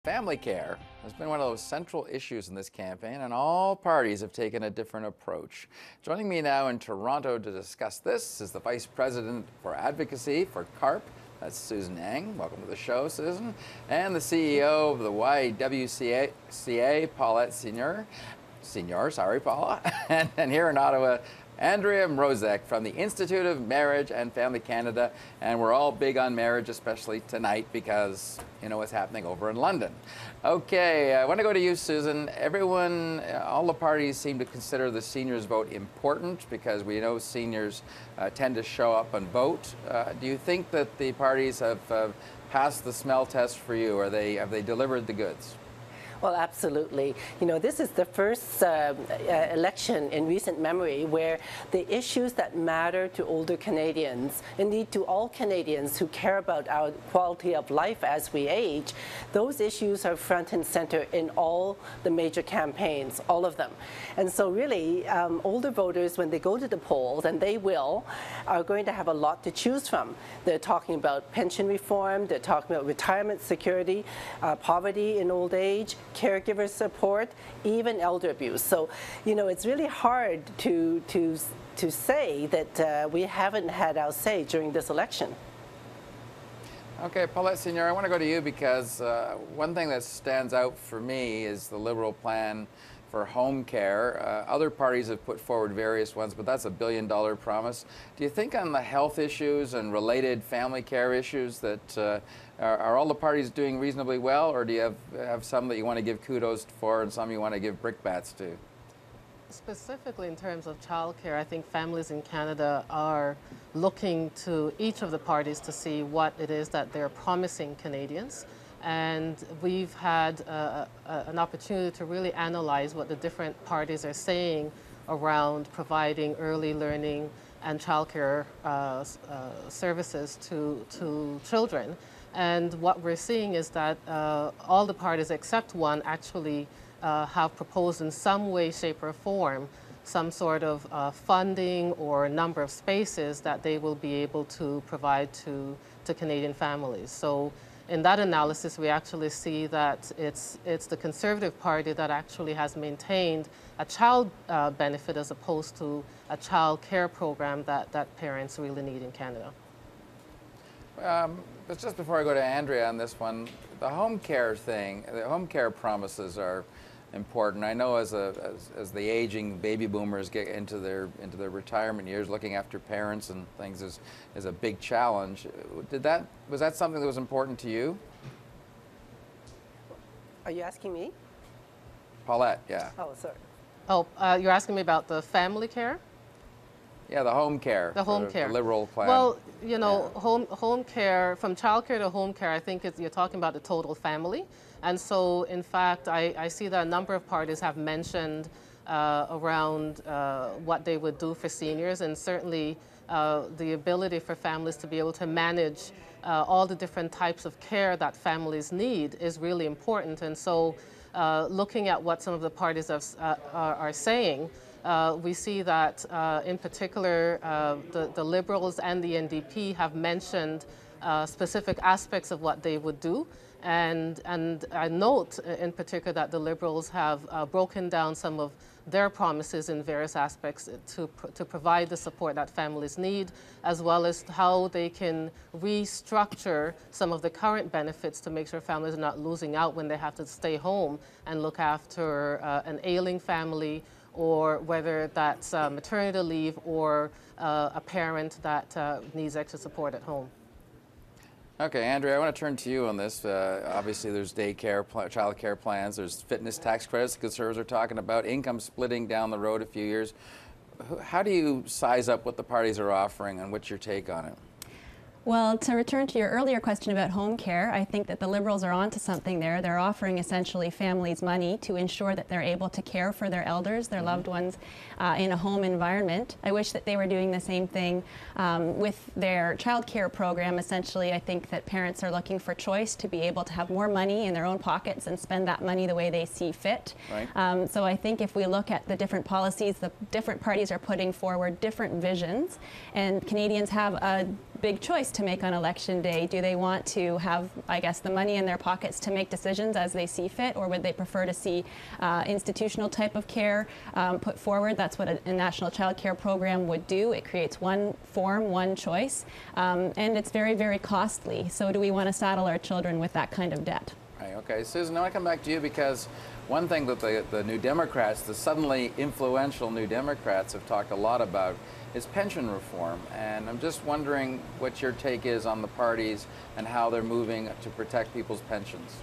Family care has been one of those central issues in this campaign, and all parties have taken a different approach. Joining me now in Toronto to discuss this is the Vice President for Advocacy for CARP, that's Susan Yang. Welcome to the show, Susan. And the CEO of the YWCA, Paulette Senior, Paula. and here in Ottawa, Andrea Mrozek from the Institute of Marriage and Family Canada, and we're all big on marriage, especially tonight because you know what's happening over in London. Okay, I want to go to you, Susan. Everyone, all the parties seem to consider the seniors' vote important because we know seniors tend to show up and vote. Do you think that the parties have passed the smell test for you, or have they delivered the goods? Well, absolutely. You know, this is the first election in recent memory where the issues that matter to older Canadians, indeed to all Canadians who care about our quality of life as we age, those issues are front and center in all the major campaigns, all of them. And so really, older voters, when they go to the polls, and they will, are going to have a lot to choose from. They're talking about pension reform, they're talking about retirement security, poverty in old age, caregiver support, even elder abuse. So, you know, it's really hard to say that we haven't had our say during this election. Okay, Paulette Senior, I want to go to you because one thing that stands out for me is the Liberal plan for home care. Other parties have put forward various ones, but that's a billion-dollar promise. Do you think on the health issues and related family care issues that are all the parties doing reasonably well, or do you have some that you want to give kudos for and some you want to give brickbats to? Specifically in terms of childcare, I think families in Canada are looking to each of the parties to see what it is that they're promising Canadians. And we've had an opportunity to really analyze what the different parties are saying around providing early learning and childcare services to children. And what we're seeing is that all the parties except one actually have proposed in some way, shape, or form some sort of funding or number of spaces that they will be able to provide to Canadian families. So in that analysis, we actually see that it's the Conservative Party that actually has maintained a child benefit as opposed to a child care program that parents really need in Canada. But just before I go to Andrea on this one, the home care thing, the home care promises are important. I know as the aging baby boomers get into their retirement years, looking after parents and things is a big challenge. Was that something that was important to you? Are you asking me? Paulette, yeah. Oh, sorry. Oh, you're asking me about the family care? Yeah, the home care. The home care. The Liberal plan. Well, you know, yeah. home care, from childcare to home care, I think you're talking about the total family. And so, in fact, I see that a number of parties have mentioned around what they would do for seniors, and certainly the ability for families to be able to manage all the different types of care that families need is really important. And so, looking at what some of the parties are saying, we see that, in particular, the Liberals and the NDP have mentioned specific aspects of what they would do. And I note, in particular, that the Liberals have broken down some of their promises in various aspects to provide the support that families need, as well as how they can restructure some of the current benefits to make sure families are not losing out when they have to stay home and look after an ailing family, or whether that's maternity leave or a parent that needs extra support at home. Okay, Andrea, I want to turn to you on this. Obviously, there's daycare, child care plans, there's fitness tax credits the Conservatives are talking about, income splitting down the road a few years. How do you size up what the parties are offering, and what's your take on it? Well, to return to your earlier question about home care, I think that the Liberals are onto something there. They're offering essentially families money to ensure that they're able to care for their elders, their loved ones, in a home environment. I wish that they were doing the same thing with their child care program. Essentially, I think that parents are looking for choice to be able to have more money in their own pockets and spend that money the way they see fit. Right. So I think if we look at the different policies, the different parties are putting forward different visions, and Canadians have a big choice to make on election day. Do they want to have, I guess, the money in their pockets to make decisions as they see fit, or would they prefer to see institutional type of care put forward? That's what a national child care program would do. It creates one form, one choice, and it's very, very costly. So do we want to saddle our children with that kind of debt? Right, okay. Susan, I want to come back to you because one thing that the New Democrats, the suddenly influential New Democrats, have talked a lot about is pension reform. And I'm just wondering what your take is on the parties and how they're moving to protect people's pensions.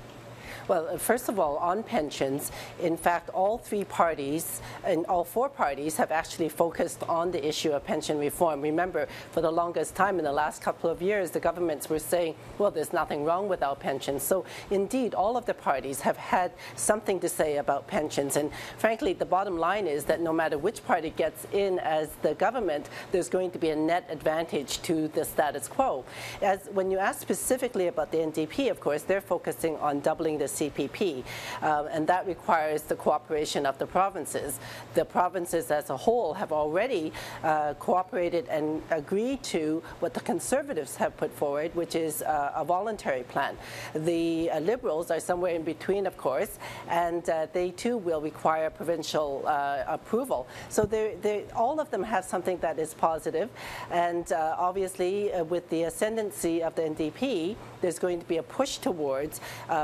Well, first of all, on pensions, in fact, all three parties and all four parties have actually focused on the issue of pension reform. Remember, for the longest time in the last couple of years, the governments were saying, well, there's nothing wrong with our pensions. So indeed, all of the parties have had something to say about pensions. And frankly, the bottom line is that no matter which party gets in as the government, there's going to be a net advantage to the status quo. As when you ask specifically about the NDP, of course, they're focusing on doubling the CPP, and that requires the cooperation of the provinces. The provinces as a whole have already cooperated and agreed to what the Conservatives have put forward, which is a voluntary plan. The Liberals are somewhere in between, of course, and they too will require provincial approval. So all of them have something that is positive, and obviously with the ascendancy of the NDP, there's going to be a push towards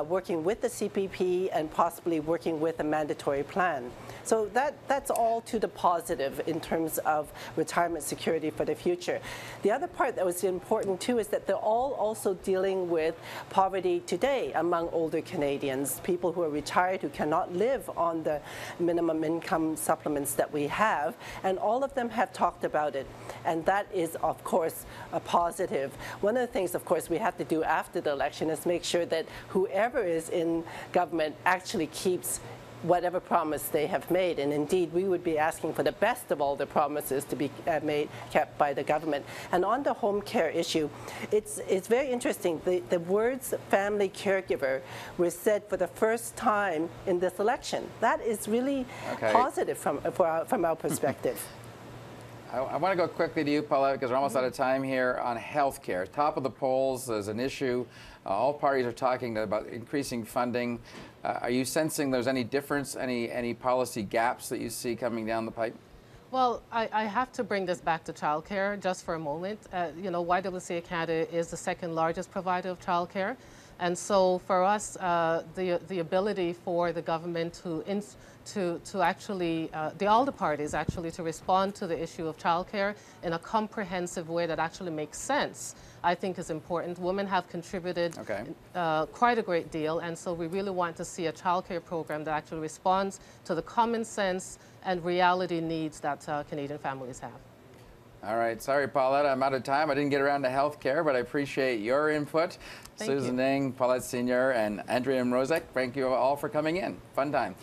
working with the CPP and possibly working with a mandatory plan. So that's all to the positive in terms of retirement security for the future. The other part that was important too is that they're all also dealing with poverty today among older Canadians, people who are retired who cannot live on the minimum income supplements that we have, and all of them have talked about it, and that is of course a positive. One of the things of course we have to do after the election is make sure that whoever is in government actually keeps whatever promise they have made, and indeed we would be asking for the best of all the promises to be kept by the government. And on the home care issue, it's very interesting. The words family caregiver were said for the first time in this election. That is really positive from our perspective. I want to go quickly to you, Paulette, because we're almost out of time here on health care. Top of the polls as an issue. All parties are talking about increasing funding. Are you sensing there's any difference, any policy gaps that you see coming down the pipe? Well, I have to bring this back to childcare just for a moment. You know, YWCA Canada is the second largest provider of childcare. And so for us, the ability for the government to actually, all the parties actually, to respond to the issue of childcare in a comprehensive way that actually makes sense, I think is important. Women have contributed quite a great deal, and so we really want to see a childcare program that actually responds to the common sense and reality needs that Canadian families have. All right. Sorry, Paulette, I'm out of time. I didn't get around to health care, but I appreciate your input. Thank Susan Ning, Paulette Senior, and Andrea Mrozek, thank you all for coming in. Fun time.